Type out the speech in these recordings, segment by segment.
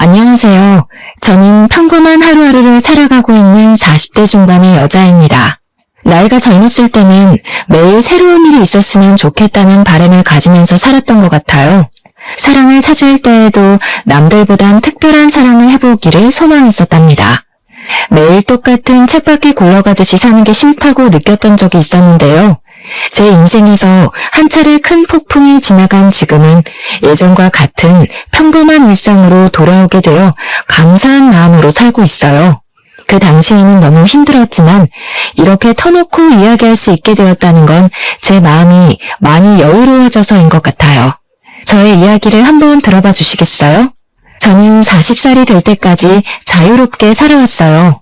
안녕하세요. 저는 평범한 하루하루를 살아가고 있는 40대 중반의 여자입니다. 나이가 젊었을 때는 매일 새로운 일이 있었으면 좋겠다는 바람을 가지면서 살았던 것 같아요. 사랑을 찾을 때에도 남들보단 특별한 사랑을 해보기를 소망했었답니다. 매일 똑같은 쳇바퀴 굴러가듯이 사는 게 싫다고 느꼈던 적이 있었는데요. 제 인생에서 한 차례 큰 폭풍이 지나간 지금은 예전과 같은 평범한 일상으로 돌아오게 되어 감사한 마음으로 살고 있어요. 그 당시에는 너무 힘들었지만 이렇게 터놓고 이야기할 수 있게 되었다는 건 제 마음이 많이 여유로워져서인 것 같아요. 저의 이야기를 한번 들어봐 주시겠어요? 저는 40살이 될 때까지 자유롭게 살아왔어요.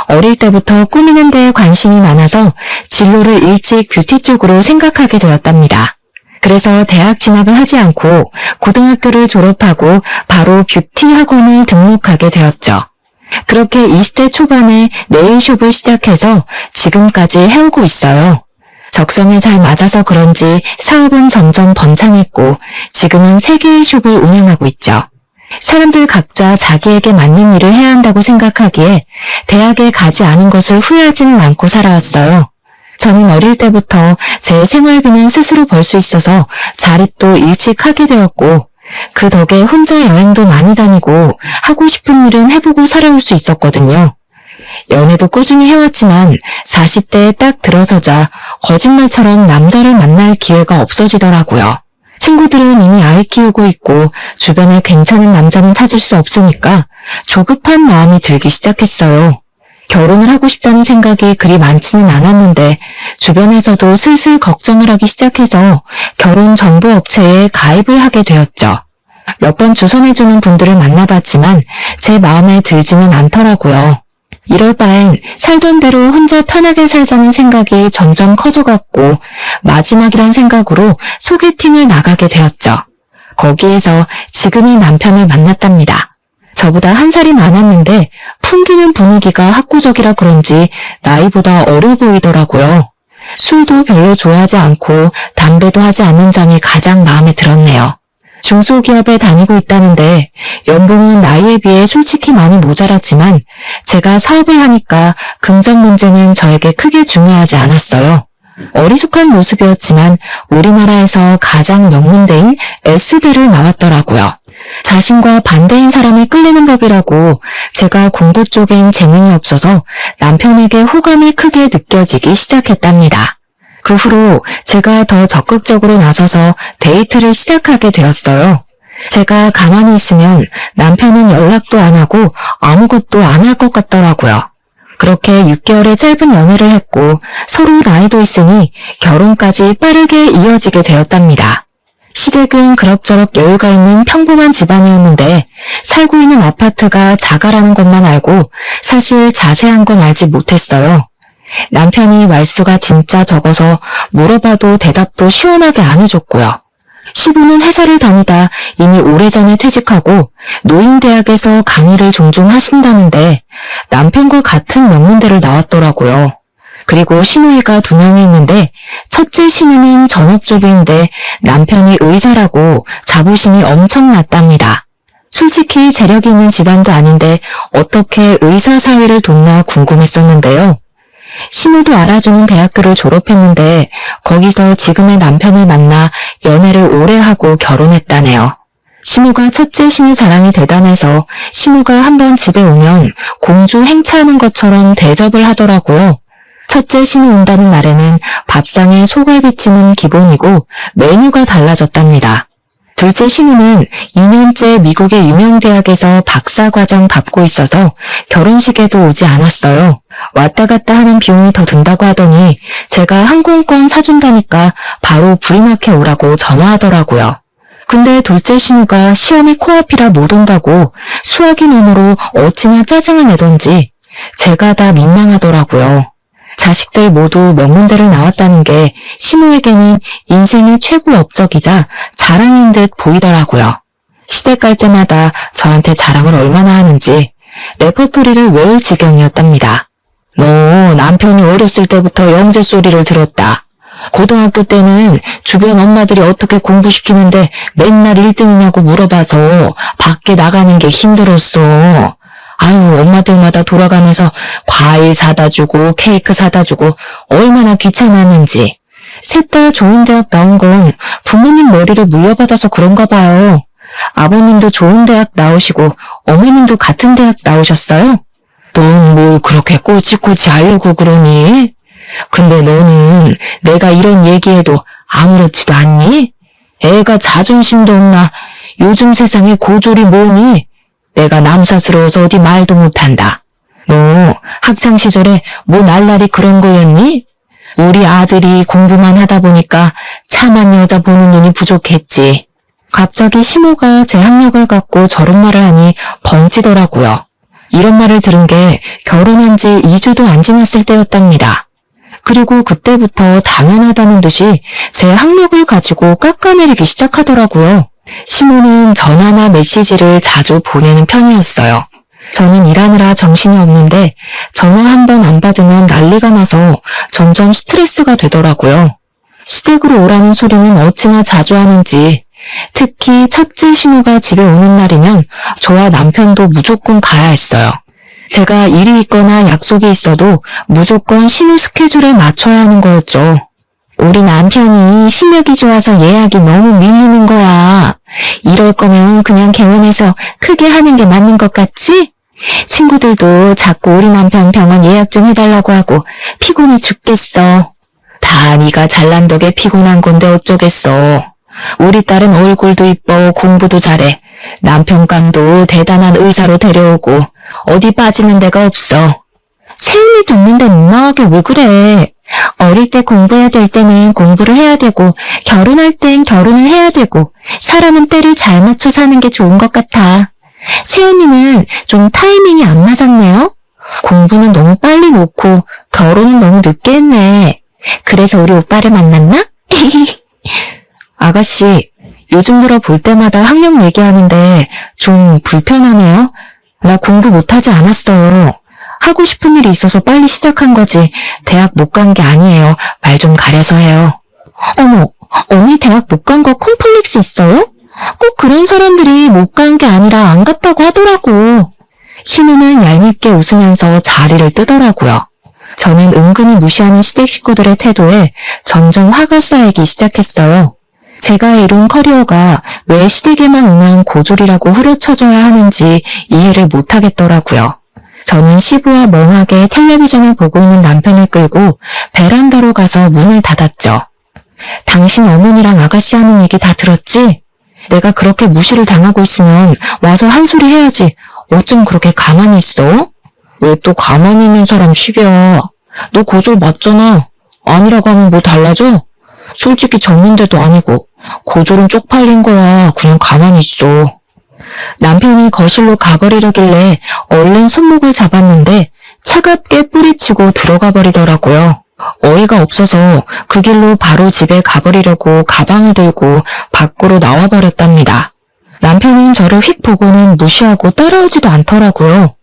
어릴 때부터 꾸미는 데에 관심이 많아서 진로를 일찍 뷰티 쪽으로 생각하게 되었답니다. 그래서 대학 진학을 하지 않고 고등학교를 졸업하고 바로 뷰티 학원을 등록하게 되었죠. 그렇게 20대 초반에 네일숍을 시작해서 지금까지 해오고 있어요. 적성에 잘 맞아서 그런지 사업은 점점 번창했고 지금은 3개의 숍을 운영하고 있죠. 사람들 각자 자기에게 맞는 일을 해야 한다고 생각하기에 대학에 가지 않은 것을 후회하지는 않고 살아왔어요. 저는 어릴 때부터 제 생활비는 스스로 벌 수 있어서 자립도 일찍 하게 되었고 그 덕에 혼자 여행도 많이 다니고 하고 싶은 일은 해보고 살아올 수 있었거든요. 연애도 꾸준히 해왔지만 40대에 딱 들어서자 거짓말처럼 남자를 만날 기회가 없어지더라고요. 친구들은 이미 아이 키우고 있고 주변에 괜찮은 남자는 찾을 수 없으니까 조급한 마음이 들기 시작했어요. 결혼을 하고 싶다는 생각이 그리 많지는 않았는데 주변에서도 슬슬 걱정을 하기 시작해서 결혼 정보 업체에 가입을 하게 되었죠. 몇 번 주선해주는 분들을 만나봤지만 제 마음에 들지는 않더라고요. 이럴 바엔 살던 대로 혼자 편하게 살자는 생각이 점점 커져갔고 마지막이란 생각으로 소개팅을 나가게 되었죠. 거기에서 지금의 남편을 만났답니다. 저보다 1살이 많았는데 풍기는 분위기가 학구적이라 그런지 나이보다 어려 보이더라고요. 술도 별로 좋아하지 않고 담배도 하지 않는 점이 가장 마음에 들었네요. 중소기업에 다니고 있다는데 연봉은 나이에 비해 솔직히 많이 모자랐지만 제가 사업을 하니까 금전 문제는 저에게 크게 중요하지 않았어요. 어리숙한 모습이었지만 우리나라에서 가장 명문대인 S대를 나왔더라고요. 자신과 반대인 사람이 끌리는 법이라고 제가 공부 쪽엔 재능이 없어서 남편에게 호감이 크게 느껴지기 시작했답니다. 그 후로 제가 더 적극적으로 나서서 데이트를 시작하게 되었어요. 제가 가만히 있으면 남편은 연락도 안 하고 아무것도 안 할 것 같더라고요. 그렇게 6개월의 짧은 연애를 했고 서로 나이도 있으니 결혼까지 빠르게 이어지게 되었답니다. 시댁은 그럭저럭 여유가 있는 평범한 집안이었는데 살고 있는 아파트가 자가라는 것만 알고 사실 자세한 건 알지 못했어요. 남편이 말수가 진짜 적어서 물어봐도 대답도 시원하게 안 해줬고요. 시부는 회사를 다니다 이미 오래전에 퇴직하고 노인대학에서 강의를 종종 하신다는데 남편과 같은 명문대를 나왔더라고요. 그리고 시누이가 2명이 있는데 첫째 시누는 전업주부인데 남편이 의사라고 자부심이 엄청났답니다. 솔직히 재력이 있는 집안도 아닌데 어떻게 의사 사위를 뒀나 궁금했었는데요. 신우도 알아주는 대학교를 졸업했는데 거기서 지금의 남편을 만나 연애를 오래 하고 결혼했다네요. 신우가 첫째 신우 자랑이 대단해서 신우가 한번 집에 오면 공주 행차하는 것처럼 대접을 하더라고요. 첫째 신우 온다는 날에는 밥상에 소갈비찜은 기본이고 메뉴가 달라졌답니다. 둘째 신우는 2년째 미국의 유명 대학에서 박사과정 밟고 있어서 결혼식에도 오지 않았어요. 왔다 갔다 하는 비용이 더 든다고 하더니 제가 항공권 사준다니까 바로 브리마켓 오라고 전화하더라고요. 근데 둘째 신우가 시험이 코앞이라 못 온다고 수학이 너머로 어찌나 짜증을 내던지 제가 다 민망하더라고요. 자식들 모두 명문대를 나왔다는 게 신우에게는 인생의 최고 업적이자 자랑인 듯 보이더라고요. 시댁 갈 때마다 저한테 자랑을 얼마나 하는지 레퍼토리를 외울 지경이었답니다. 너 남편이 어렸을 때부터 영재 소리를 들었다. 고등학교 때는 주변 엄마들이 어떻게 공부시키는데 맨날 1등이냐고 물어봐서 밖에 나가는 게 힘들었어. 아유, 엄마들마다 돌아가면서 과일 사다 주고 케이크 사다 주고 얼마나 귀찮았는지. 셋 다 좋은 대학 나온 건 부모님 머리를 물려받아서 그런가 봐요. 아버님도 좋은 대학 나오시고 어머님도 같은 대학 나오셨어요? 넌 뭘 그렇게 꼬치꼬치 하려고 그러니? 근데 너는 내가 이런 얘기해도 아무렇지도 않니? 애가 자존심도 없나? 요즘 세상에 고졸이 뭐니? 내가 남사스러워서 어디 말도 못한다. 너 학창시절에 뭐 날라리 그런 거였니? 우리 아들이 공부만 하다 보니까 참한 여자 보는 눈이 부족했지. 갑자기 시모가 제 학력을 갖고 저런 말을 하니 벙찌더라고요. 이런 말을 들은 게 결혼한 지 2주도 안 지났을 때였답니다. 그리고 그때부터 당연하다는 듯이 제 학력을 가지고 깎아내리기 시작하더라고요. 시모는 전화나 메시지를 자주 보내는 편이었어요. 저는 일하느라 정신이 없는데 전화 한 번 안 받으면 난리가 나서 점점 스트레스가 되더라고요. 시댁으로 오라는 소리는 어찌나 자주 하는지, 특히 첫째 시모가 집에 오는 날이면 저와 남편도 무조건 가야 했어요. 제가 일이 있거나 약속이 있어도 무조건 시모 스케줄에 맞춰야 하는 거였죠. 우리 남편이 실력이 좋아서 예약이 너무 밀리는 거야. 이럴 거면 그냥 개원해서 크게 하는 게 맞는 것 같지? 친구들도 자꾸 우리 남편 병원 예약 좀 해달라고 하고 피곤해 죽겠어. 다 네가 잘난 덕에 피곤한 건데 어쩌겠어. 우리 딸은 얼굴도 이뻐 공부도 잘해. 남편감도 대단한 의사로 데려오고 어디 빠지는 데가 없어. 세훈이 듣는데 민망하게 왜 그래? 어릴 때 공부해야 될 때는 공부를 해야 되고 결혼할 땐 결혼을 해야 되고 사람은 때를 잘 맞춰 사는 게 좋은 것 같아. 세훈이는 좀 타이밍이 안 맞았네요. 공부는 너무 빨리 놓고 결혼은 너무 늦게 했네. 그래서 우리 오빠를 만났나? 아가씨, 요즘 들어 볼 때마다 학력 얘기하는데 좀 불편하네요. 나 공부 못하지 않았어요. 하고 싶은 일이 있어서 빨리 시작한 거지 대학 못 간 게 아니에요. 말 좀 가려서 해요. 어머, 언니 대학 못 간 거 콤플렉스 있어요? 꼭 그런 사람들이 못 간 게 아니라 안 갔다고 하더라고. 신우는 얄밉게 웃으면서 자리를 뜨더라고요. 저는 은근히 무시하는 시댁 식구들의 태도에 점점 화가 쌓이기 시작했어요. 제가 이룬 커리어가 왜 시댁에만 오면 고졸이라고 후려쳐줘야 하는지 이해를 못하겠더라고요. 저는 시부와 멍하게 텔레비전을 보고 있는 남편을 끌고 베란다로 가서 문을 닫았죠. 당신 어머니랑 아가씨 하는 얘기 다 들었지? 내가 그렇게 무시를 당하고 있으면 와서 한 소리 해야지. 어쩜 그렇게 가만히 있어? 왜 또 가만히 있는 사람 시비야? 너 고졸 맞잖아. 아니라고 하면 뭐 달라져? 솔직히 졌는데도 아니고 고졸은 쪽팔린 거야. 그냥 가만히 있어. 남편이 거실로 가버리려길래 얼른 손목을 잡았는데 차갑게 뿌리치고 들어가 버리더라고요. 어이가 없어서 그 길로 바로 집에 가버리려고 가방을 들고 밖으로 나와버렸답니다. 남편은 저를 휙 보고는 무시하고 따라오지도 않더라고요.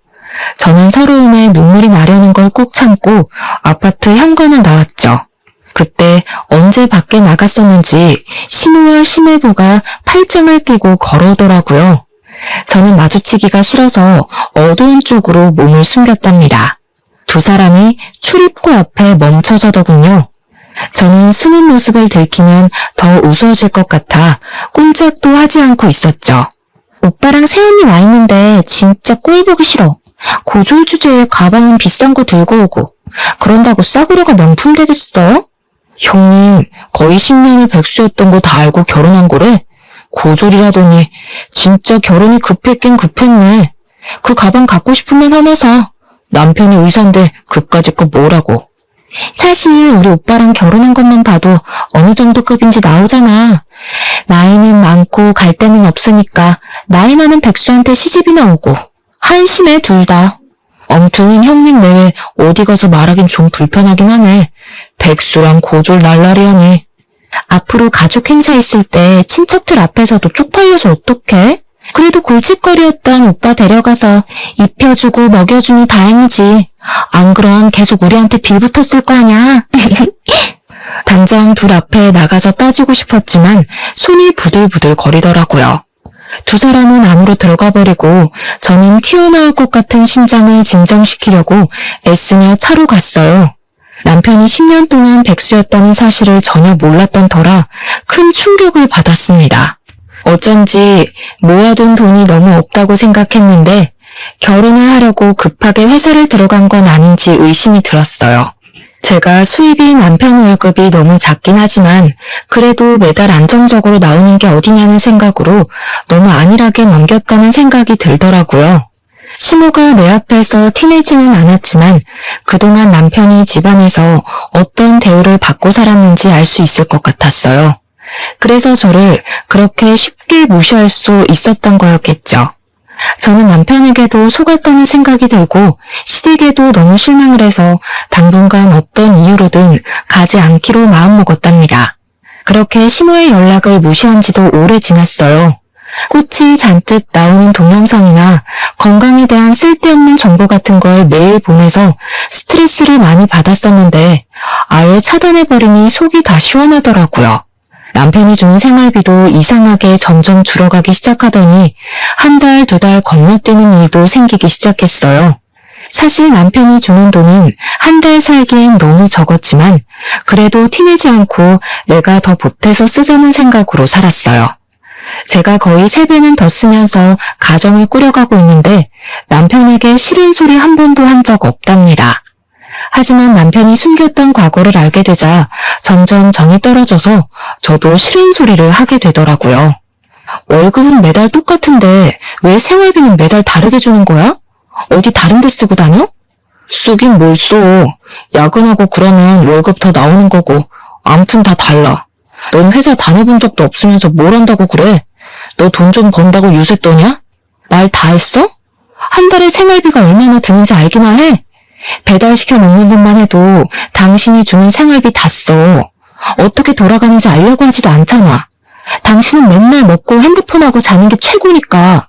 저는 서러움에 눈물이 나려는 걸 꾹 참고 아파트 현관을 나왔죠. 그때 언제 밖에 나갔었는지 신우와 심해부가 팔짱을 끼고 걸어오더라고요. 저는 마주치기가 싫어서 어두운 쪽으로 몸을 숨겼답니다. 두 사람이 출입구 앞에 멈춰서더군요. 저는 숨은 모습을 들키면 더 우스워질 것 같아 꼼짝도 하지 않고 있었죠. 오빠랑 세연이 와 있는데 진짜 꼴 보기 싫어. 고졸 주제에 가방은 비싼 거 들고 오고 그런다고 싸구려가 명품 되겠어? 형님 거의 10년을 백수였던 거 다 알고 결혼한 거래? 고졸이라더니 진짜 결혼이 급했긴 급했네. 그 가방 갖고 싶으면 하나 사. 남편이 의사인데 그까짓 거 뭐라고. 사실 우리 오빠랑 결혼한 것만 봐도 어느 정도 급인지 나오잖아. 나이는 많고 갈 데는 없으니까 나이 많은 백수한테 시집이나 오고 한심해 둘 다. 아무튼 형님 외에 어디 가서 말하긴 좀 불편하긴 하네. 백수랑 고졸 날라리하니. 앞으로 가족 행사 있을 때 친척들 앞에서도 쪽팔려서 어떡해? 그래도 골칫거리였던 오빠 데려가서 입혀주고 먹여주니 다행이지. 안 그럼 계속 우리한테 빌붙었을 거 아냐? 당장 둘 앞에 나가서 따지고 싶었지만 손이 부들부들 거리더라고요. 두 사람은 안으로 들어가 버리고 저는 튀어나올 것 같은 심장을 진정시키려고 애쓰며 차로 갔어요. 남편이 10년 동안 백수였다는 사실을 전혀 몰랐던 터라 큰 충격을 받았습니다. 어쩐지 모아둔 돈이 너무 없다고 생각했는데 결혼을 하려고 급하게 회사를 들어간 건 아닌지 의심이 들었어요. 제가 수입이 남편 월급이 너무 작긴 하지만 그래도 매달 안정적으로 나오는 게 어디냐는 생각으로 너무 안일하게 넘겼다는 생각이 들더라고요. 시모가 내 앞에서 티내지는 않았지만 그동안 남편이 집안에서 어떤 대우를 받고 살았는지 알 수 있을 것 같았어요. 그래서 저를 그렇게 쉽게 무시할 수 있었던 거였겠죠. 저는 남편에게도 속았다는 생각이 들고 시댁에도 너무 실망을 해서 당분간 어떤 이유로든 가지 않기로 마음먹었답니다. 그렇게 시모의 연락을 무시한 지도 오래 지났어요. 꽃이 잔뜩 나오는 동영상이나 건강에 대한 쓸데없는 정보 같은 걸 매일 보내서 스트레스를 많이 받았었는데 아예 차단해버리니 속이 다 시원하더라고요. 남편이 주는 생활비도 이상하게 점점 줄어가기 시작하더니 한 달, 두 달 건너뛰는 일도 생기기 시작했어요. 사실 남편이 주는 돈은 한 달 살기엔 너무 적었지만 그래도 티내지 않고 내가 더 보태서 쓰자는 생각으로 살았어요. 제가 거의 3배는 더 쓰면서 가정을 꾸려가고 있는데 남편에게 싫은 소리 한 번도 한 적 없답니다. 하지만 남편이 숨겼던 과거를 알게 되자 점점 정이 떨어져서 저도 싫은 소리를 하게 되더라고요. 월급은 매달 똑같은데 왜 생활비는 매달 다르게 주는 거야? 어디 다른 데 쓰고 다녀? 쓰긴 뭘 써. 야근하고 그러면 월급 더 나오는 거고 암튼 다 달라. 넌 회사 다녀본 적도 없으면서 뭘 한다고 그래? 너 돈 좀 번다고 유세 떠냐? 말 다 했어? 한 달에 생활비가 얼마나 드는지 알기나 해? 배달시켜 먹는 것만 해도 당신이 주는 생활비 다 써. 어떻게 돌아가는지 알려고 하지도 않잖아. 당신은 맨날 먹고 핸드폰하고 자는 게 최고니까.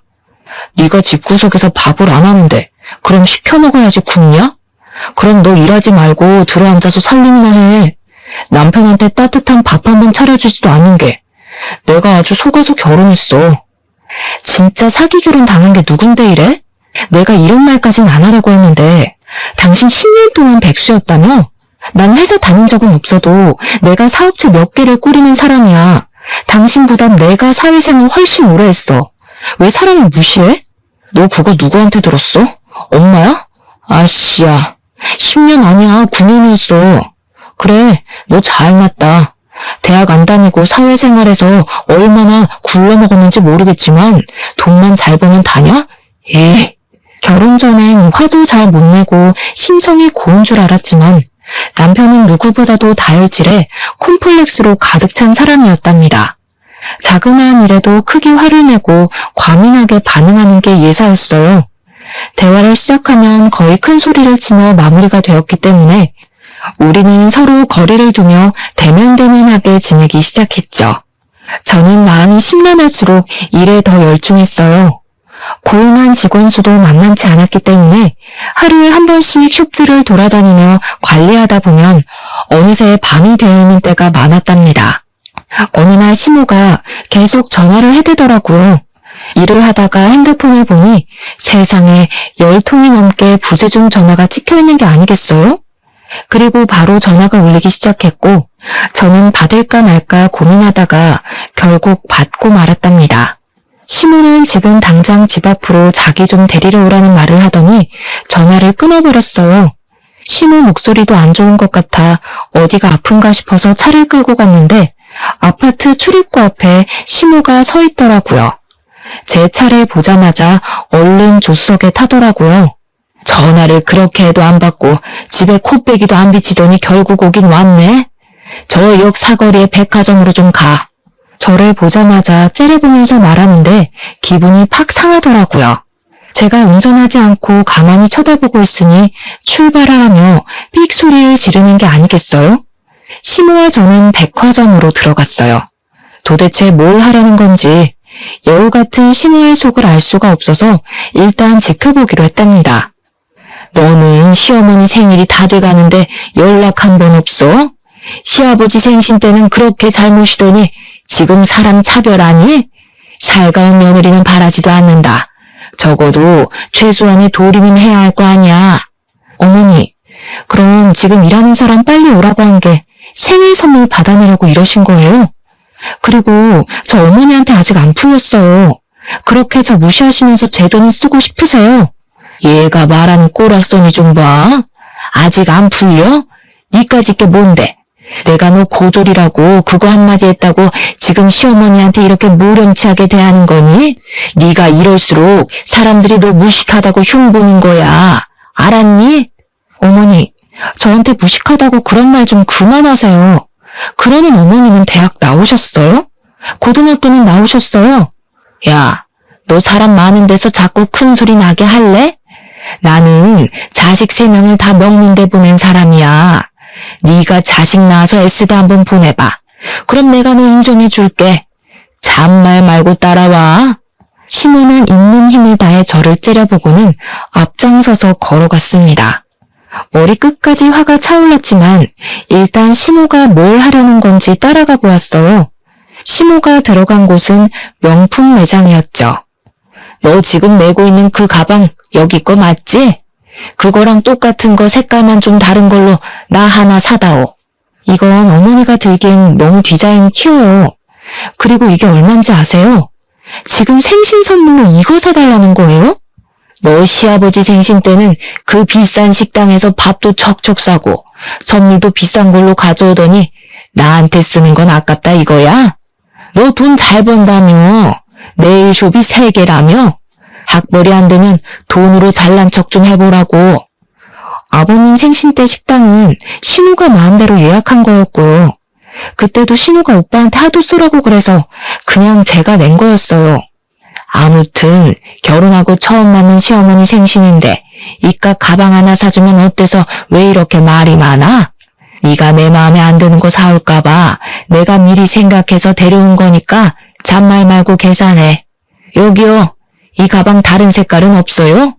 네가 집구석에서 밥을 안 하는데 그럼 시켜 먹어야지 굶냐? 그럼 너 일하지 말고 들어앉아서 살림이나 해. 남편한테 따뜻한 밥 한 번 차려주지도 않은 게 내가 아주 속아서 결혼했어. 진짜 사기 결혼 당한 게 누군데 이래? 내가 이런 말까진 안 하려고 했는데 당신 10년 동안 백수였다며? 난 회사 다닌 적은 없어도 내가 사업체 몇 개를 꾸리는 사람이야. 당신보단 내가 사회생활 훨씬 오래 했어. 왜 사람을 무시해? 너 그거 누구한테 들었어? 엄마야? 아씨야. 10년 아니야. 9년이었어. 그래, 너 잘났다. 대학 안 다니고 사회생활에서 얼마나 굴러먹었는지 모르겠지만 돈만 잘 벌면 다냐? 에이. 결혼 전엔 화도 잘 못 내고 심성이 고운 줄 알았지만 남편은 누구보다도 다혈질에 콤플렉스로 가득 찬 사람이었답니다. 자그마한 일에도 크게 화를 내고 과민하게 반응하는 게 예사였어요. 대화를 시작하면 거의 큰 소리를 치며 마무리가 되었기 때문에 우리는 서로 거리를 두며 대면대면하게 지내기 시작했죠. 저는 마음이 심란할수록 일에 더 열중했어요. 고용한 직원 수도 만만치 않았기 때문에 하루에 한 번씩 숍들을 돌아다니며 관리하다 보면 어느새 밤이 되어 있는 때가 많았답니다. 어느 날 시모가 계속 전화를 해대더라고요. 일을 하다가 핸드폰을 보니 세상에 10통이 넘게 부재중 전화가 찍혀있는 게 아니겠어요? 그리고 바로 전화가 울리기 시작했고 저는 받을까 말까 고민하다가 결국 받고 말았답니다. 시모는 지금 당장 집 앞으로 자기 좀 데리러 오라는 말을 하더니 전화를 끊어버렸어요. 시모 목소리도 안 좋은 것 같아 어디가 아픈가 싶어서 차를 끌고 갔는데 아파트 출입구 앞에 시모가 서 있더라고요. 제 차를 보자마자 얼른 조수석에 타더라고요. 전화를 그렇게 해도 안 받고 집에 코빼기도 안 비치더니 결국 오긴 왔네. 저 역 사거리에 백화점으로 좀 가. 저를 보자마자 째려보면서 말하는데 기분이 팍 상하더라고요. 제가 운전하지 않고 가만히 쳐다보고 있으니 출발하라며 삑 소리를 지르는 게 아니겠어요? 시모와 저는 백화점으로 들어갔어요. 도대체 뭘 하려는 건지 여우 같은 시모의 속을 알 수가 없어서 일단 지켜보기로 했답니다. 너는 시어머니 생일이 다 돼가는데 연락 한 번 없어? 시아버지 생신 때는 그렇게 잘 모시더니 지금 사람 차별하니? 살가운 며느리는 바라지도 않는다. 적어도 최소한의 도리는 해야 할 거 아니야. 어머니, 그럼 지금 일하는 사람 빨리 오라고 한 게 생일 선물 받아내려고 이러신 거예요? 그리고 저 어머니한테 아직 안 풀렸어요. 그렇게 저 무시하시면서 제 돈을 쓰고 싶으세요? 얘가 말하는 꼬락서니 좀 봐. 아직 안 풀려? 니까짓 게 뭔데? 내가 너 고졸이라고 그거 한마디 했다고 지금 시어머니한테 이렇게 모렴치하게 대하는 거니? 네가 이럴수록 사람들이 너 무식하다고 흉보는 거야. 알았니? 어머니, 저한테 무식하다고 그런 말 좀 그만하세요. 그러는 어머니는 대학 나오셨어요? 고등학교는 나오셨어요? 야, 너 사람 많은 데서 자꾸 큰 소리 나게 할래? 나는 자식 3명을 다 명문대 보낸 사람이야. 네가 자식 낳아서 S대 한번 보내봐. 그럼 내가 너 인정해 줄게. 잔말 말고 따라와. 시모는 있는 힘을 다해 저를 째려보고는 앞장서서 걸어갔습니다. 머리 끝까지 화가 차올랐지만 일단 시모가 뭘 하려는 건지 따라가 보았어요. 시모가 들어간 곳은 명품 매장이었죠. 너 지금 메고 있는 그 가방 여기 거 맞지? 그거랑 똑같은 거 색깔만 좀 다른 걸로 나 하나 사다오. 이건 어머니가 들기엔 너무 디자인이 튀어요. 그리고 이게 얼만지 아세요? 지금 생신 선물로 이거 사달라는 거예요? 너 시아버지 생신 때는 그 비싼 식당에서 밥도 척척 사고 선물도 비싼 걸로 가져오더니 나한테 쓰는 건 아깝다 이거야? 너 돈 잘 번다며? 네일숍이 3개라며? 학벌이 안 되면 돈으로 잘난 척 좀 해보라고. 아버님 생신 때 식당은 신우가 마음대로 예약한 거였고요. 그때도 신우가 오빠한테 하도 쏘라고 그래서 그냥 제가 낸 거였어요. 아무튼 결혼하고 처음 만난 시어머니 생신인데 이깟 가방 하나 사주면 어때서 왜 이렇게 말이 많아? 네가 내 마음에 안 드는 거 사올까 봐 내가 미리 생각해서 데려온 거니까 잔말 말고 계산해. 여기요. 이 가방 다른 색깔은 없어요?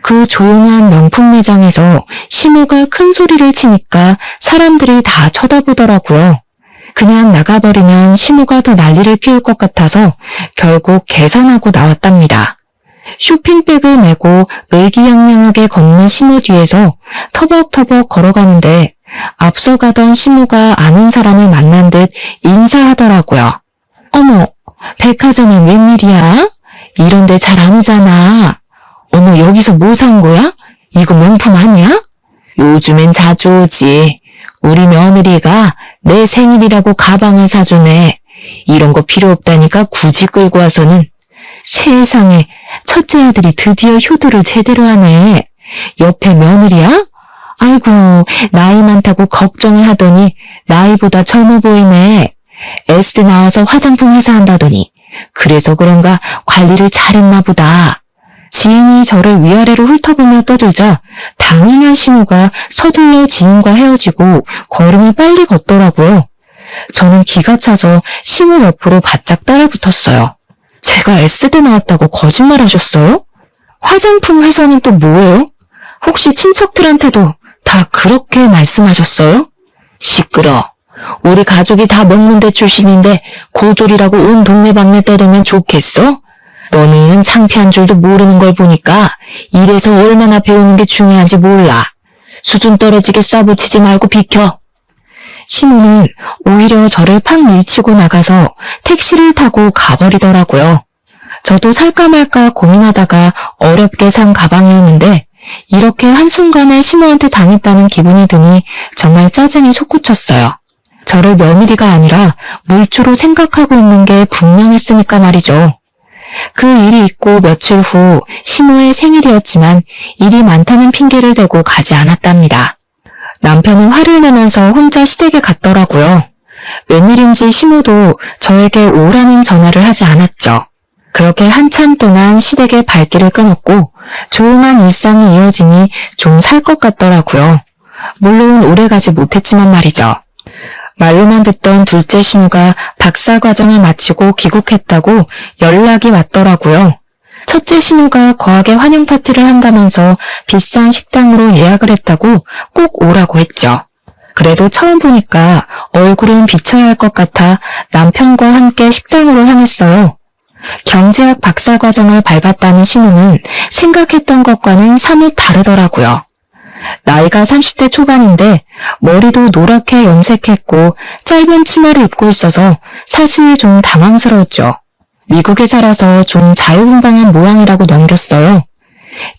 그 조용한 명품 매장에서 시모가 큰 소리를 치니까 사람들이 다 쳐다보더라고요. 그냥 나가버리면 시모가 더 난리를 피울 것 같아서 결국 계산하고 나왔답니다. 쇼핑백을 메고 의기양양하게 걷는 시모 뒤에서 터벅터벅 걸어가는데 앞서 가던 시모가 아는 사람을 만난 듯 인사하더라고요. 어머, 백화점엔 웬일이야? 이런데 잘 안 오잖아. 어머, 여기서 뭐 산 거야? 이거 명품 아니야? 요즘엔 자주 오지. 우리 며느리가 내 생일이라고 가방을 사주네. 이런 거 필요 없다니까 굳이 끌고 와서는. 세상에, 첫째 아들이 드디어 효도를 제대로 하네. 옆에 며느리야? 아이고, 나이 많다고 걱정을 하더니 나이보다 젊어 보이네. S대 나와서 화장품 회사 한다더니 그래서 그런가 관리를 잘했나 보다. 지인이 저를 위아래로 훑어보며 떠들자 당연한 신우가 서둘러 지인과 헤어지고 걸음을 빨리 걷더라고요. 저는 기가 차서 신우 옆으로 바짝 따라붙었어요. 제가 S대 나왔다고 거짓말하셨어요? 화장품 회사는 또 뭐예요? 혹시 친척들한테도 다 그렇게 말씀하셨어요? 시끄러. 우리 가족이 다 명문대 출신인데 고졸이라고 온 동네방네 떠들면 좋겠어? 너는 창피한 줄도 모르는 걸 보니까 이래서 얼마나 배우는 게 중요한지 몰라. 수준 떨어지게 쏴붙이지 말고 비켜. 시모는 오히려 저를 팍 밀치고 나가서 택시를 타고 가버리더라고요. 저도 살까 말까 고민하다가 어렵게 산 가방이었는데 이렇게 한순간에 시모한테 당했다는 기분이 드니 정말 짜증이 솟구쳤어요. 저를 며느리가 아니라 물주로 생각하고 있는 게 분명했으니까 말이죠. 그 일이 있고 며칠 후 시모의 생일이었지만 일이 많다는 핑계를 대고 가지 않았답니다. 남편은 화를 내면서 혼자 시댁에 갔더라고요. 웬일인지 시모도 저에게 오라는 전화를 하지 않았죠. 그렇게 한참 동안 시댁의 발길을 끊었고 조용한 일상이 이어지니 좀 살 것 같더라고요. 물론 오래가지 못했지만 말이죠. 말로만 듣던 둘째 신우가 박사과정을 마치고 귀국했다고 연락이 왔더라고요. 첫째 신우가 거하게 환영 파티를 한다면서 비싼 식당으로 예약을 했다고 꼭 오라고 했죠. 그래도 처음 보니까 얼굴은 비춰야 할 것 같아 남편과 함께 식당으로 향했어요. 경제학 박사과정을 밟았다는 신우는 생각했던 것과는 사뭇 다르더라고요. 나이가 30대 초반인데 머리도 노랗게 염색했고 짧은 치마를 입고 있어서 사실 좀 당황스러웠죠. 미국에 살아서 좀 자유분방한 모양이라고 넘겼어요.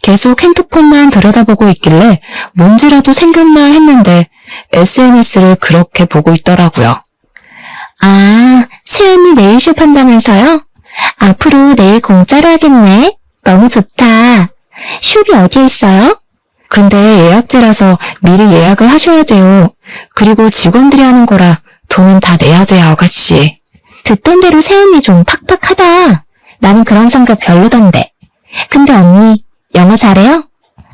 계속 핸드폰만 들여다보고 있길래 문제라도 생겼나 했는데 SNS를 그렇게 보고 있더라고요. 아, 새언니 네일숍 한다면서요? 앞으로 네일 공짜로 하겠네. 너무 좋다. 숍이 어디에 있어요? 근데 예약제라서 미리 예약을 하셔야 돼요. 그리고 직원들이 하는 거라 돈은 다 내야 돼요, 아가씨. 듣던 대로 새언니 좀 팍팍하다. 나는 그런 성격 별로던데. 근데 언니, 영어 잘해요?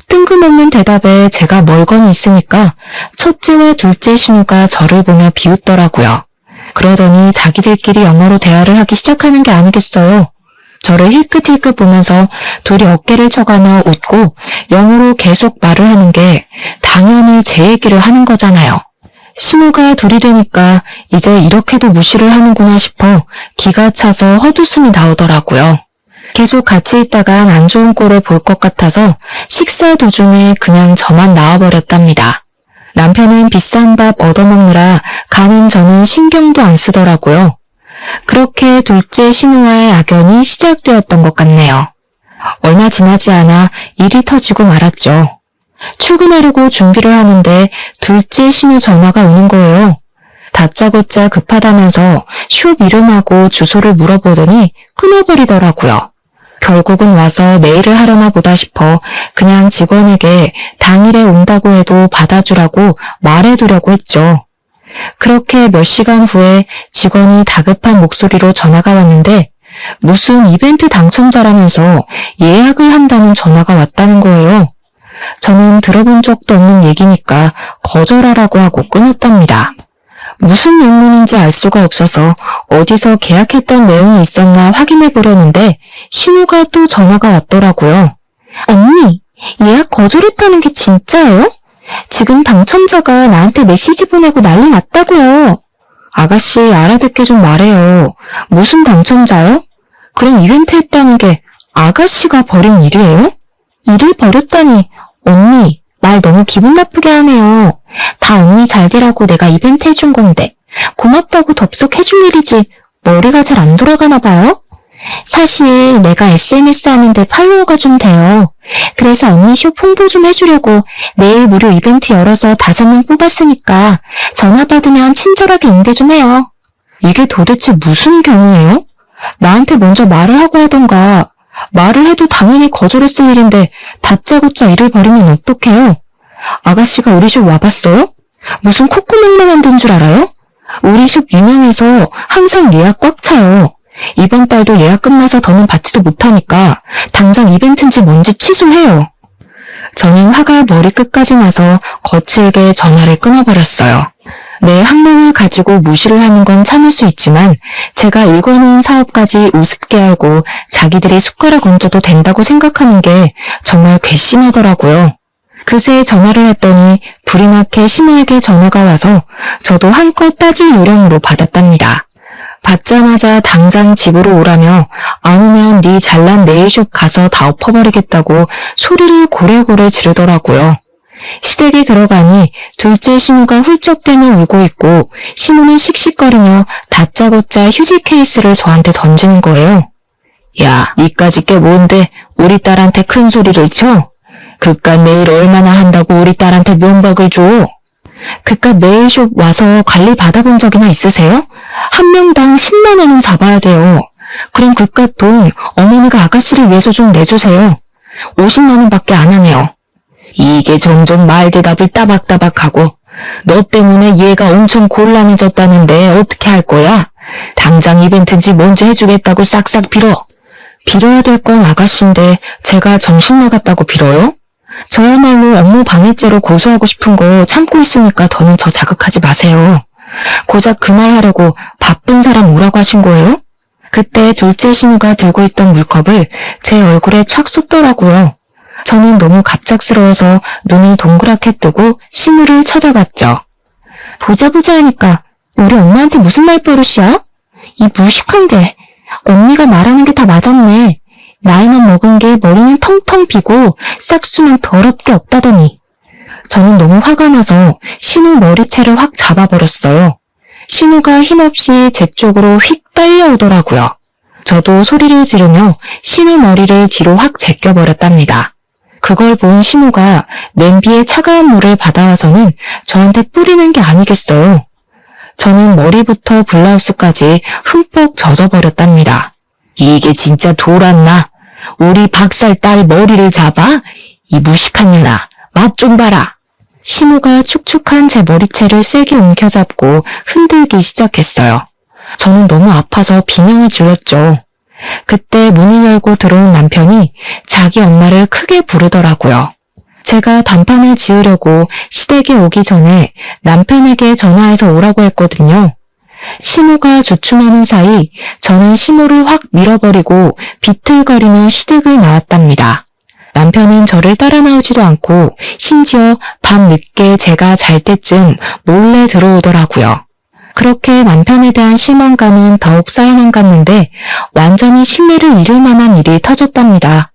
뜬금없는 대답에 제가 멀거니 있으니까 첫째와 둘째 신우가 저를 보며 비웃더라고요. 그러더니 자기들끼리 영어로 대화를 하기 시작하는 게 아니겠어요. 저를 힐끗힐끗 보면서 둘이 어깨를 쳐가며 웃고 영어로 계속 말을 하는 게 당연히 제 얘기를 하는 거잖아요. 신우가 둘이 되니까 이제 이렇게도 무시를 하는구나 싶어 기가 차서 헛웃음이 나오더라고요. 계속 같이 있다간 안 좋은 꼴을 볼 것 같아서 식사 도중에 그냥 저만 나와버렸답니다. 남편은 비싼 밥 얻어먹느라 간은 저는 신경도 안 쓰더라고요. 그렇게 둘째 신우와의 악연이 시작되었던 것 같네요. 얼마 지나지 않아 일이 터지고 말았죠. 출근하려고 준비를 하는데 둘째 신우 전화가 오는 거예요. 다짜고짜 급하다면서 숍 이름하고 주소를 물어보더니 끊어버리더라고요. 결국은 와서 네일을 하려나 보다 싶어 그냥 직원에게 당일에 온다고 해도 받아주라고 말해두려고 했죠. 그렇게 몇 시간 후에 직원이 다급한 목소리로 전화가 왔는데 무슨 이벤트 당첨자라면서 예약을 한다는 전화가 왔다는 거예요. 저는 들어본 적도 없는 얘기니까 거절하라고 하고 끊었답니다. 무슨 영문인지 알 수가 없어서 어디서 계약했던 내용이 있었나 확인해 보려는데 신우가 또 전화가 왔더라고요. 언니, 예약 거절했다는 게 진짜예요? 지금 당첨자가 나한테 메시지 보내고 난리 났다고요. 아가씨 알아듣게 좀 말해요. 무슨 당첨자요? 그런 이벤트 했다는 게 아가씨가 벌인 일이에요? 일을 벌였다니 언니 말 너무 기분 나쁘게 하네요. 다 언니 잘 되라고 내가 이벤트 해준 건데 고맙다고 덥석 해줄 일이지 머리가 잘 안 돌아가나 봐요? 사실 내가 SNS 하는데 팔로워가 좀 돼요. 그래서 언니 숍 홍보 좀 해주려고 내일 무료 이벤트 열어서 5명 뽑았으니까 전화 받으면 친절하게 응대 좀 해요. 이게 도대체 무슨 경우예요? 나한테 먼저 말을 하고 하던가. 말을 해도 당연히 거절했을 일인데 다짜고짜 일을 벌이면 어떡해요? 아가씨가 우리 숍 와봤어요? 무슨 콧구멍만 안 든 줄 알아요? 우리 숍 유명해서 항상 예약 꽉 차요. 이번 달도 예약 끝나서 더는 받지도 못하니까 당장 이벤트인지 뭔지 취소해요. 저는 화가 머리끝까지 나서 거칠게 전화를 끊어버렸어요. 내 학명을 가지고 무시를 하는 건 참을 수 있지만 제가 일궈놓은 사업까지 우습게 하고 자기들이 숟가락 얹어도 된다고 생각하는 게 정말 괘씸하더라고요. 그새 전화를 했더니 불이 나게 신우에게 전화가 와서 저도 한껏 따질 요령으로 받았답니다. 받자마자 당장 집으로 오라며 안 오면 네 잘난 네일숍 가서 다 엎어버리겠다고 소리를 고래고래 지르더라고요. 시댁에 들어가니 둘째 신우가 훌쩍대며 울고 있고 신우는 씩씩거리며 다짜고짜 휴지 케이스를 저한테 던지는 거예요. 야, 니까짓 게 뭔데 우리 딸한테 큰 소리를 쳐? 그깟 네일 얼마나 한다고 우리 딸한테 면박을 줘? 그깟 네일숍 와서 관리 받아본 적이나 있으세요? 한 명당 10만 원은 잡아야 돼요. 그럼 그깟 돈 어머니가 아가씨를 위해서 좀 내주세요. 50만 원밖에 안 하네요. 이게 점점 말 대답을 따박따박하고 너 때문에 얘가 엄청 곤란해졌다는데 어떻게 할 거야? 당장 이벤트인지 뭔지 해주겠다고 싹싹 빌어. 빌어야 될 건 아가씨인데 제가 정신 나갔다고 빌어요? 저야말로 업무 방해죄로 고소하고 싶은 거 참고 있으니까 더는 저 자극하지 마세요. 고작 그 말 하려고 바쁜 사람 오라고 하신 거예요? 그때 둘째 신우가 들고 있던 물컵을 제 얼굴에 촥 쏟더라고요. 저는 너무 갑작스러워서 눈을 동그랗게 뜨고 신우를 쳐다봤죠. 보자 하니까 우리 엄마한테 무슨 말버릇이야? 이 무식한 게. 언니가 말하는 게 다 맞았네. 나이만 먹은 게 머리는 텅텅 비고 싹수는 더럽게 없다더니. 저는 너무 화가 나서 신우 머리채를 확 잡아버렸어요. 신우가 힘없이 제 쪽으로 휙 딸려오더라고요. 저도 소리를 지르며 신우 머리를 뒤로 확 제껴버렸답니다. 그걸 본 신우가 냄비에 차가운 물을 받아와서는 저한테 뿌리는 게 아니겠어요. 저는 머리부터 블라우스까지 흠뻑 젖어버렸답니다. 이게 진짜 돌았나? 우리 박살 딸 머리를 잡아? 이 무식한 년아, 맛 좀 봐라. 신우가 축축한 제 머리채를 세게 움켜잡고 흔들기 시작했어요. 저는 너무 아파서 비명을 질렀죠. 그때 문을 열고 들어온 남편이 자기 엄마를 크게 부르더라고요. 제가 단판을 지으려고 시댁에 오기 전에 남편에게 전화해서 오라고 했거든요. 신우가 주춤하는 사이 저는 신우를 확 밀어버리고 비틀거리며 시댁을 나왔답니다. 남편은 저를 따라 나오지도 않고 심지어 밤 늦게 제가 잘 때쯤 몰래 들어오더라고요. 그렇게 남편에 대한 실망감은 더욱 쌓여만 갔는데 완전히 신뢰를 잃을 만한 일이 터졌답니다.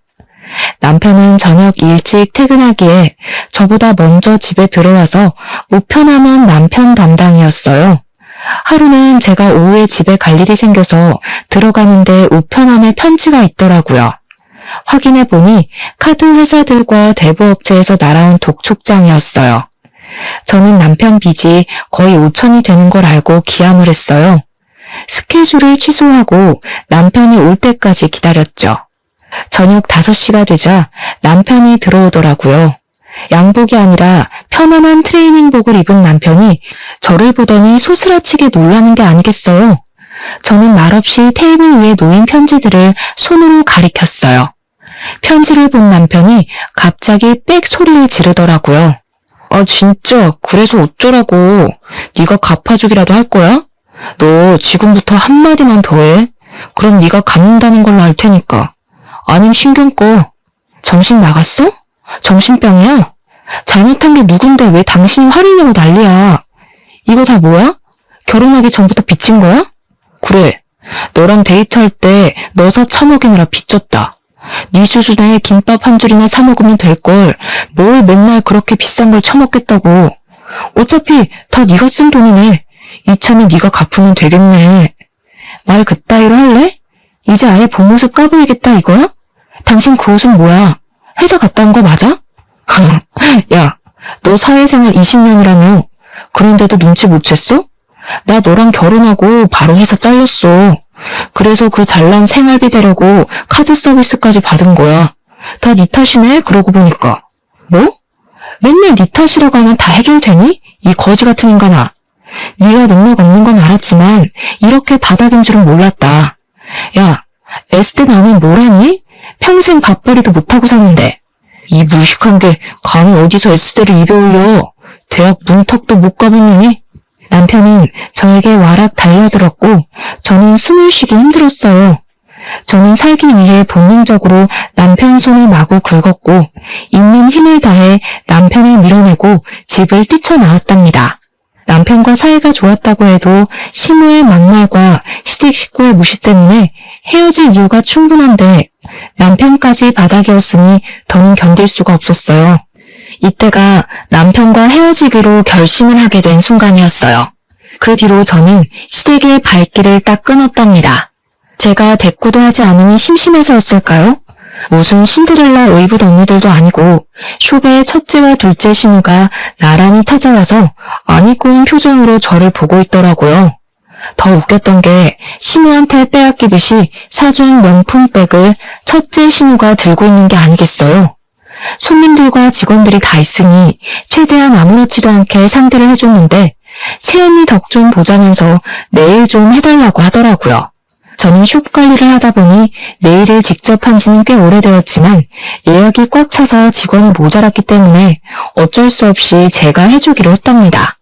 남편은 저녁 일찍 퇴근하기에 저보다 먼저 집에 들어와서 우편함은 남편 담당이었어요. 하루는 제가 오후에 집에 갈 일이 생겨서 들어가는데 우편함에 편지가 있더라고요. 확인해보니 카드 회사들과 대부업체에서 날아온 독촉장이었어요. 저는 남편 빚이 거의 5천이 되는 걸 알고 기함을 했어요. 스케줄을 취소하고 남편이 올 때까지 기다렸죠. 저녁 5시가 되자 남편이 들어오더라고요. 양복이 아니라 편안한 트레이닝복을 입은 남편이 저를 보더니 소스라치게 놀라는 게 아니겠어요. 저는 말없이 테이블 위에 놓인 편지들을 손으로 가리켰어요. 편지를 본 남편이 갑자기 빽 소리를 지르더라고요. 아 진짜 그래서 어쩌라고. 네가 갚아주기라도 할 거야? 너 지금부터 한마디만 더 해. 그럼 네가 갚는다는 걸로 알 테니까. 아님 신경 꺼. 정신 나갔어? 정신병이야? 잘못한 게 누군데 왜 당신이 화를 내고 난리야. 이거 다 뭐야? 결혼하기 전부터 빚진 거야? 그래. 너랑 데이트할 때 너 사 처먹이느라 빚졌다. 네 수준에 김밥 한 줄이나 사 먹으면 될걸 뭘 맨날 그렇게 비싼 걸 처먹겠다고. 어차피 다 네가 쓴 돈이네. 이참에 네가 갚으면 되겠네. 말 그따위로 할래? 이제 아예 본 모습 까보이겠다 이거야? 당신 그 옷은 뭐야? 회사 갔다 온 거 맞아? 야, 너 사회생활 20년이라며. 그런데도 눈치 못 챘어? 나 너랑 결혼하고 바로 회사 잘렸어. 그래서 그 잘난 생활비 대려고 카드 서비스까지 받은 거야. 다 네 탓이네, 그러고 보니까. 뭐? 맨날 네 탓이라고 하면 다 해결되니? 이 거지 같은 인간아. 네가 능력 없는 건 알았지만 이렇게 바닥인 줄은 몰랐다. 야, S대 나는 뭘 하니? 평생 밥벌이도 못하고 사는데. 이 무식한 게 감히 어디서 S대를 입에 올려. 대학 문턱도 못 가본 놈이? 남편은 저에게 와락 달려들었고 저는 숨을 쉬기 힘들었어요. 저는 살기 위해 본능적으로 남편 손을 마구 긁었고 있는 힘을 다해 남편을 밀어내고 집을 뛰쳐나왔답니다. 남편과 사이가 좋았다고 해도 신우의 막말과 시댁 식구의 무시 때문에 헤어질 이유가 충분한데 남편까지 바닥이었으니 더는 견딜 수가 없었어요. 이때가 남편과 헤어지기로 결심을 하게 된 순간이었어요. 그 뒤로 저는 시댁의 발길을 딱 끊었답니다. 제가 대꾸도 하지 않으니 심심해서였을까요? 무슨 신데렐라 의붓 언니들도 아니고 쇼베의 첫째와 둘째 신우가 나란히 찾아와서 안이 꼬인 표정으로 저를 보고 있더라고요. 더 웃겼던 게 신우한테 빼앗기듯이 사준 명품백을 첫째 신우가 들고 있는 게 아니겠어요. 손님들과 직원들이 다 있으니 최대한 아무렇지도 않게 상대를 해줬는데 새언니 덕 좀 보자면서 네일 좀 해달라고 하더라고요. 저는 숍 관리를 하다 보니 네일을 직접 한 지는 꽤 오래되었지만 예약이 꽉 차서 직원이 모자랐기 때문에 어쩔 수 없이 제가 해주기로 했답니다.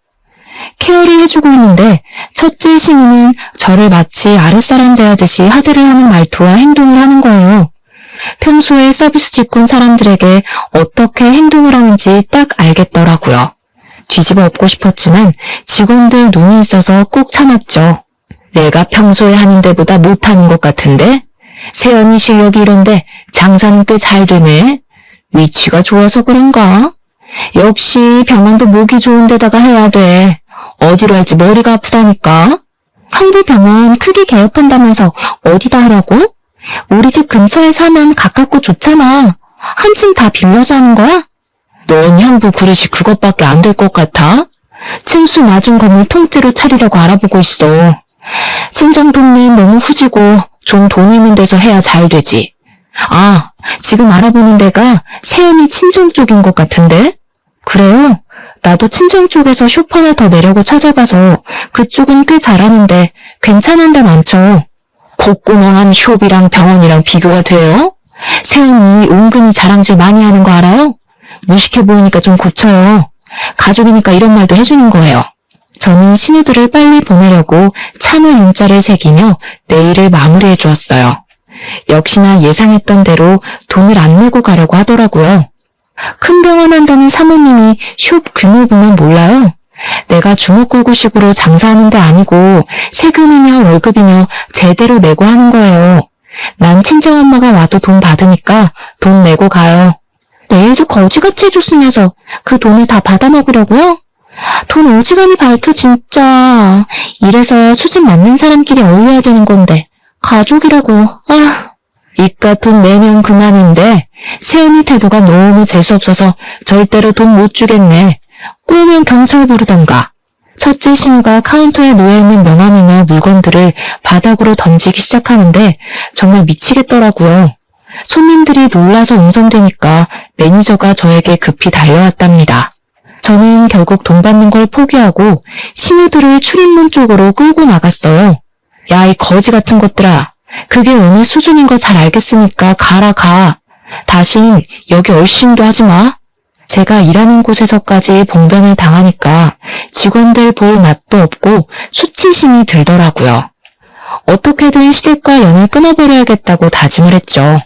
케어를 해주고 있는데 첫째 신우는 저를 마치 아랫사람 대하듯이 하대를 하는 말투와 행동을 하는 거예요. 평소에 서비스 직군 사람들에게 어떻게 행동을 하는지 딱 알겠더라고요. 뒤집어 엎고 싶었지만 직원들 눈이 있어서 꾹 참았죠. 내가 평소에 하는 데보다 못하는 것 같은데? 세연이 실력이 이런데 장사는 꽤 잘 되네. 위치가 좋아서 그런가? 역시 병원도 목이 좋은 데다가 해야 돼. 어디로 할지 머리가 아프다니까. 형부 병원 크게 개업한다면서 어디다 하라고? 우리 집 근처에 사면 가깝고 좋잖아. 한층 다 빌려서 하는 거야? 넌 형부 그릇이 그것밖에 안 될 것 같아? 층수 낮은 건물 통째로 차리려고 알아보고 있어. 친정 동네는 너무 후지고 좀 돈 있는 데서 해야 잘 되지. 아, 지금 알아보는 데가 세연이 친정 쪽인 것 같은데? 그래요? 나도 친정 쪽에서 숍 하나 더 내려고 찾아봐서 그쪽은 꽤 잘하는데 괜찮은 데 많죠. 콧구멍한 숍이랑 병원이랑 비교가 돼요? 세연이 은근히 자랑질 많이 하는 거 알아요? 무식해 보이니까 좀 고쳐요. 가족이니까 이런 말도 해주는 거예요. 저는 신우들을 빨리 보내려고 참을 인자를 새기며 내일을 마무리해 주었어요. 역시나 예상했던 대로 돈을 안 내고 가려고 하더라고요. 큰 병원 한다는 사모님이 숍 규모 보면 몰라요. 내가 주먹구구식으로 장사하는 데 아니고 세금이며 월급이며 제대로 내고 하는 거예요. 난 친정엄마가 와도 돈 받으니까 돈 내고 가요. 내일도 거지같이 해줬으면서 그 돈을 다 받아먹으려고요? 돈 어지간히 밝혀 진짜. 이래서 수준 맞는 사람끼리 어울려야 되는 건데 가족이라고. 아, 이깟 돈 내면 그만인데 세연이 태도가 너무 재수없어서 절대로 돈 못 주겠네. 꼬우면 경찰 부르던가. 첫째 신우가 카운터에 놓여있는 명함이나 물건들을 바닥으로 던지기 시작하는데 정말 미치겠더라고요. 손님들이 놀라서 웅성대니까 매니저가 저에게 급히 달려왔답니다. 저는 결국 돈 받는 걸 포기하고 신우들을 출입문 쪽으로 끌고 나갔어요. 야, 이 거지 같은 것들아. 그게 어느 수준인 거 잘 알겠으니까 가라 가. 다신 여기 얼씬도 하지 마. 제가 일하는 곳에서까지 봉변을 당하니까 직원들 볼 낯도 없고 수치심이 들더라고요. 어떻게든 시댁과 연을 끊어버려야겠다고 다짐을 했죠.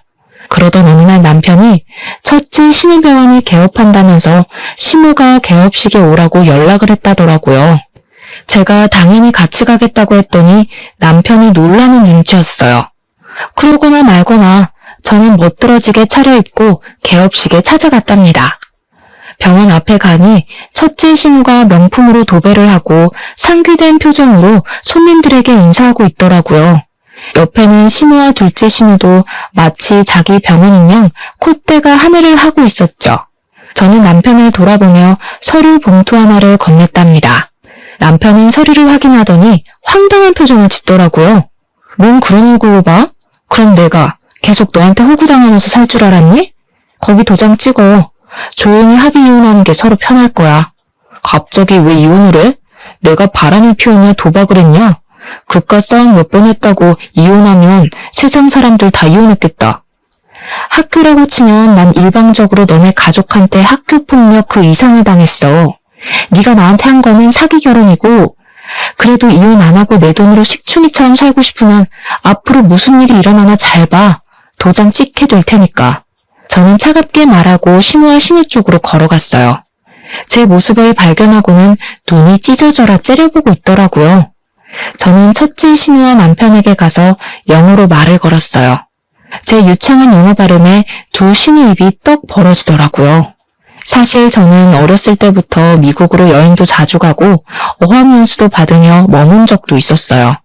그러던 어느 날 남편이 첫째 신우병원이 개업한다면서 시모가 개업식에 오라고 연락을 했다더라고요. 제가 당연히 같이 가겠다고 했더니 남편이 놀라는 눈치였어요. 그러거나 말거나 저는 멋들어지게 차려입고 개업식에 찾아갔답니다. 병원 앞에 가니 첫째 신우가 명품으로 도배를 하고 상귀된 표정으로 손님들에게 인사하고 있더라고요. 옆에는 시모와 둘째 신우도 마치 자기 병원인 양 콧대가 하늘을 하고 있었죠. 저는 남편을 돌아보며 서류 봉투 하나를 건넸답니다. 남편은 서류를 확인하더니 황당한 표정을 짓더라고요. 뭔 그런 얼굴로 봐? 그럼 내가 계속 너한테 호구당하면서 살 줄 알았니? 거기 도장 찍어. 조용히 합의 이혼하는 게 서로 편할 거야. 갑자기 왜 이혼을 해? 내가 바람을 피우냐 도박을 했냐? 그깟 싸움 몇 번 했다고 이혼하면 세상 사람들 다 이혼했겠다. 학교라고 치면 난 일방적으로 너네 가족한테 학교폭력 그 이상을 당했어. 네가 나한테 한 거는 사기 결혼이고 그래도 이혼 안 하고 내 돈으로 식충이처럼 살고 싶으면 앞으로 무슨 일이 일어나나 잘 봐. 도장 찍게 될 테니까. 저는 차갑게 말하고 시모와 신우 쪽으로 걸어갔어요. 제 모습을 발견하고는 눈이 찢어져라 째려보고 있더라고요. 저는 첫째 신우와 남편에게 가서 영어로 말을 걸었어요. 제 유창한 영어 발음에 두 신우 입이 떡 벌어지더라고요. 사실 저는 어렸을 때부터 미국으로 여행도 자주 가고 어학연수도 받으며 머문 적도 있었어요.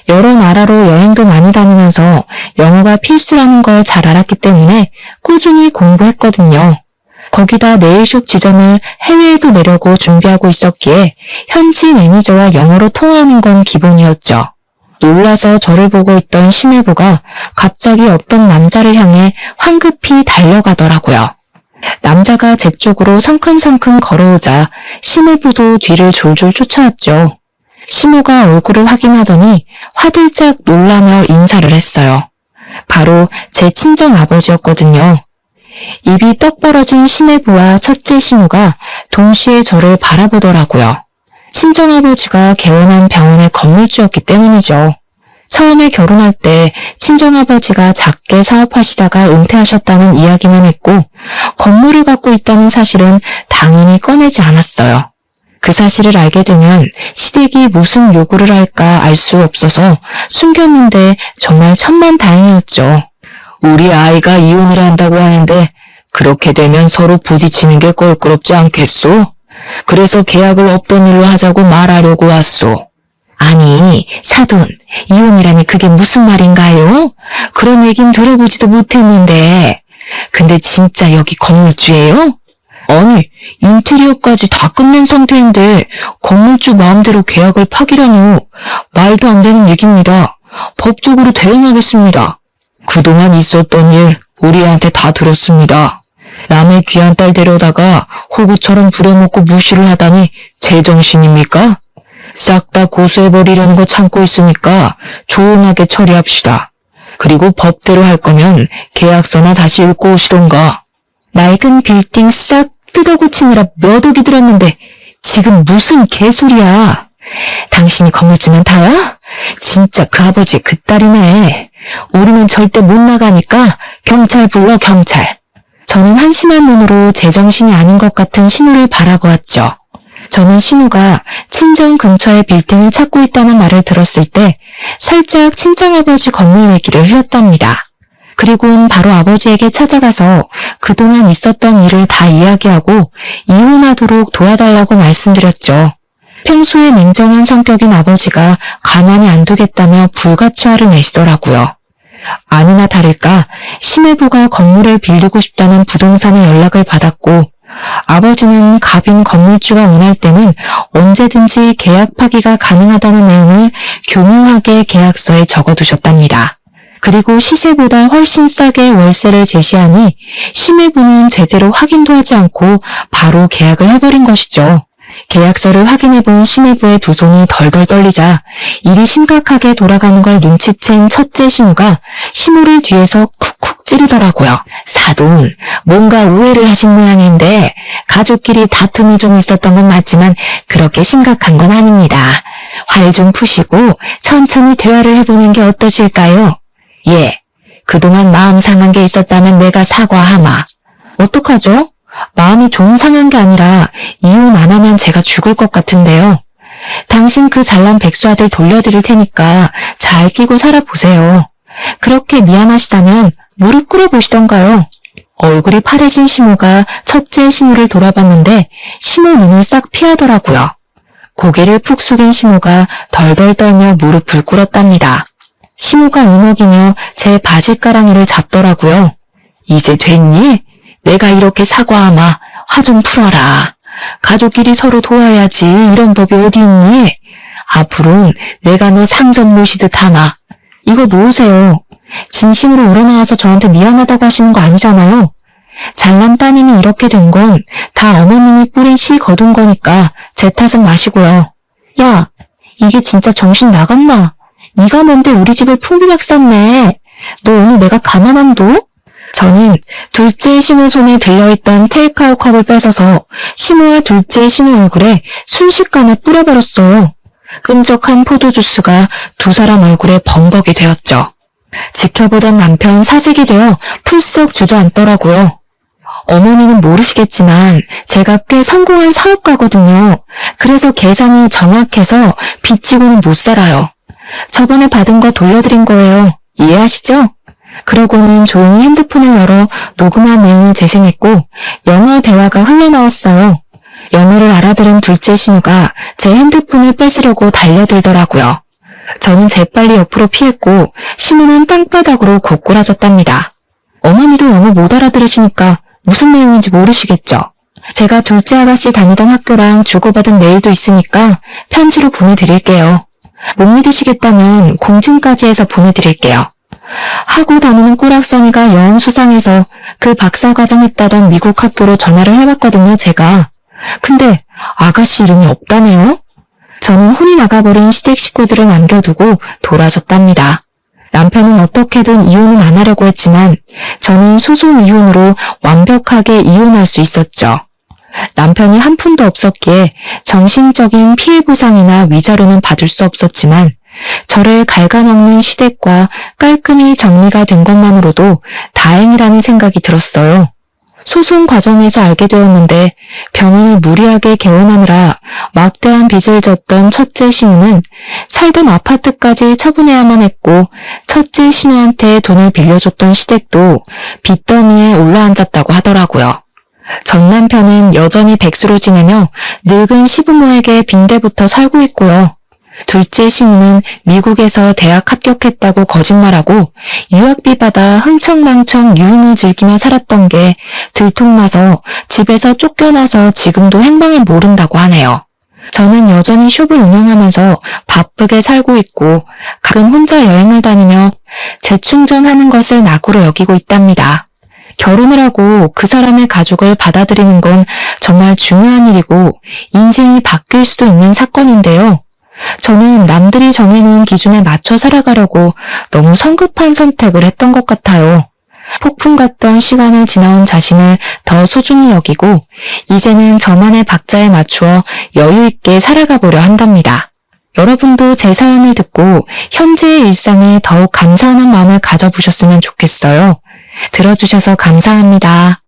여러 나라로 여행도 많이 다니면서 영어가 필수라는 걸 잘 알았기 때문에 꾸준히 공부했거든요. 거기다 네일숍 지점을 해외에도 내려고 준비하고 있었기에 현지 매니저와 영어로 통화하는 건 기본이었죠. 놀라서 저를 보고 있던 심해부가 갑자기 어떤 남자를 향해 황급히 달려가더라고요. 남자가 제 쪽으로 성큼성큼 걸어오자 심해부도 뒤를 졸졸 쫓아왔죠. 시모가 얼굴을 확인하더니 화들짝 놀라며 인사를 했어요. 바로 제 친정아버지였거든요. 입이 떡 벌어진 심해부와 첫째 시모가 동시에 저를 바라보더라고요. 친정아버지가 개원한 병원의 건물주였기 때문이죠. 처음에 결혼할 때 친정아버지가 작게 사업하시다가 은퇴하셨다는 이야기만 했고 건물을 갖고 있다는 사실은 당연히 꺼내지 않았어요. 그 사실을 알게 되면 시댁이 무슨 요구를 할까 알 수 없어서 숨겼는데 정말 천만다행이었죠. 우리 아이가 이혼을 한다고 하는데 그렇게 되면 서로 부딪히는 게 껄끄럽지 않겠소? 그래서 계약을 없던 일로 하자고 말하려고 왔소. 아니, 사돈, 이혼이라니 그게 무슨 말인가요? 그런 얘긴 들어보지도 못했는데. 근데 진짜 여기 건물주예요? 아니, 인테리어까지 다 끝낸 상태인데 건물주 마음대로 계약을 파기라뇨. 말도 안 되는 얘기입니다. 법적으로 대응하겠습니다. 그동안 있었던 일 우리한테 다 들었습니다. 남의 귀한 딸 데려다가 호구처럼 부려먹고 무시를 하다니 제정신입니까? 싹 다 고소해버리려는 거 참고 있으니까 조용하게 처리합시다. 그리고 법대로 할 거면 계약서나 다시 읽고 오시던가. 낡은 빌딩 싹 뜯어고치느라 몇 억이 들었는데 지금 무슨 개소리야. 당신이 건물주면 다야? 진짜 그 아버지 그 딸이네. 우리는 절대 못 나가니까 경찰 불러, 경찰. 저는 한심한 눈으로 제정신이 아닌 것 같은 신우를 바라보았죠. 저는 신우가 친정 근처에 빌딩을 찾고 있다는 말을 들었을 때 살짝 친정아버지 건물 얘기를 흘렸답니다. 그리고는 바로 아버지에게 찾아가서 그동안 있었던 일을 다 이야기하고 이혼하도록 도와달라고 말씀드렸죠. 평소에 냉정한 성격인 아버지가 가만히 안 두겠다며 불가치 화를 내시더라고요. 아니나 다를까 심해부가 건물을 빌리고 싶다는 부동산에 연락을 받았고 아버지는 갑인 건물주가 원할 때는 언제든지 계약 파기가 가능하다는 내용을 교묘하게 계약서에 적어두셨답니다. 그리고 시세보다 훨씬 싸게 월세를 제시하니 심해부는 제대로 확인도 하지 않고 바로 계약을 해버린 것이죠. 계약서를 확인해본 심해부의 두 손이 덜덜 떨리자 일이 심각하게 돌아가는 걸 눈치챈 첫째 신우가 심호를 뒤에서 쿡쿡 찌르더라고요. 사돈, 뭔가 오해를 하신 모양인데 가족끼리 다툼이 좀 있었던 건 맞지만 그렇게 심각한 건 아닙니다. 화를 좀 푸시고 천천히 대화를 해보는 게 어떠실까요? 예, 그동안 마음 상한 게 있었다면 내가 사과하마. 어떡하죠? 마음이 좀 상한 게 아니라 이혼 안 하면 제가 죽을 것 같은데요. 당신 그 잘난 백수아들 돌려드릴 테니까 잘 끼고 살아보세요. 그렇게 미안하시다면 무릎 꿇어보시던가요. 얼굴이 파래진 심호가 첫째 심호를 돌아봤는데 심호 눈을 싹 피하더라고요. 고개를 푹 숙인 심호가 덜덜 떨며 무릎을 꿇었답니다. 심호가 울먹이며 제 바지가랑이를 잡더라고요. 이제 됐니? 내가 이렇게 사과하마. 화 좀 풀어라. 가족끼리 서로 도와야지. 이런 법이 어디 있니? 앞으로는 내가 너 상점 모시듯 하마. 이거 놓으세요. 진심으로 우러나와서 저한테 미안하다고 하시는 거 아니잖아요. 잘난 따님이 이렇게 된 건 다 어머님이 뿌린 씨 거둔 거니까 제 탓은 마시고요. 야, 이게 진짜 정신 나갔나? 네가 뭔데 우리 집을 풍비박 쌌네. 너 오늘 내가 가만 안 둬? 저는 둘째 신우 손에 들려있던 테이크아웃 컵을 뺏어서 신우와 둘째 신우 얼굴에 순식간에 뿌려버렸어요. 끈적한 포도주스가 두 사람 얼굴에 범벅이 되었죠. 지켜보던 남편 사색이 되어 풀썩 주저앉더라고요. 어머니는 모르시겠지만 제가 꽤 성공한 사업가거든요. 그래서 계산이 정확해서 빚지고는 못 살아요. 저번에 받은 거 돌려드린 거예요. 이해하시죠? 그러고는 조용히 핸드폰을 열어 녹음한 내용을 재생했고 영어 대화가 흘러나왔어요. 영어를 알아들은 둘째 신우가 제 핸드폰을 뺏으려고 달려들더라고요. 저는 재빨리 옆으로 피했고 신우는 땅바닥으로 고꾸라졌답니다. 어머니도 영어 못 알아들으시니까 무슨 내용인지 모르시겠죠? 제가 둘째 아가씨 다니던 학교랑 주고받은 메일도 있으니까 편지로 보내드릴게요. 못 믿으시겠다면 공증까지 해서 보내드릴게요. 하고 다니는 꼬락서니가 영 수상해서 그 박사과정 했다던 미국 학교로 전화를 해봤거든요, 제가. 근데 아가씨 이름이 없다네요? 저는 혼이 나가버린 시댁 식구들을 남겨두고 돌아섰답니다. 남편은 어떻게든 이혼은 안 하려고 했지만 저는 소송 이혼으로 완벽하게 이혼할 수 있었죠. 남편이 한 푼도 없었기에 정신적인 피해 보상이나 위자료는 받을 수 없었지만 저를 갉아먹는 시댁과 깔끔히 정리가 된 것만으로도 다행이라는 생각이 들었어요. 소송 과정에서 알게 되었는데 병원을 무리하게 개원하느라 막대한 빚을 졌던 첫째 신우는 살던 아파트까지 처분해야만 했고 첫째 신우한테 돈을 빌려줬던 시댁도 빚더미에 올라앉았다고 하더라고요. 전 남편은 여전히 백수로 지내며 늙은 시부모에게 빈대부터 살고 있고요. 둘째 신우는 미국에서 대학 합격했다고 거짓말하고 유학비 받아 흥청망청 유흥을 즐기며 살았던 게 들통나서 집에서 쫓겨나서 지금도 행방을 모른다고 하네요. 저는 여전히 숍을 운영하면서 바쁘게 살고 있고 가끔 혼자 여행을 다니며 재충전하는 것을 낙으로 여기고 있답니다. 결혼을 하고 그 사람의 가족을 받아들이는 건 정말 중요한 일이고 인생이 바뀔 수도 있는 사건인데요. 저는 남들이 정해놓은 기준에 맞춰 살아가려고 너무 성급한 선택을 했던 것 같아요. 폭풍 같던 시간을 지나온 자신을 더 소중히 여기고 이제는 저만의 박자에 맞추어 여유 있게 살아가 보려 한답니다. 여러분도 제 사연을 듣고 현재의 일상에 더욱 감사하는 마음을 가져보셨으면 좋겠어요. 들어주셔서 감사합니다.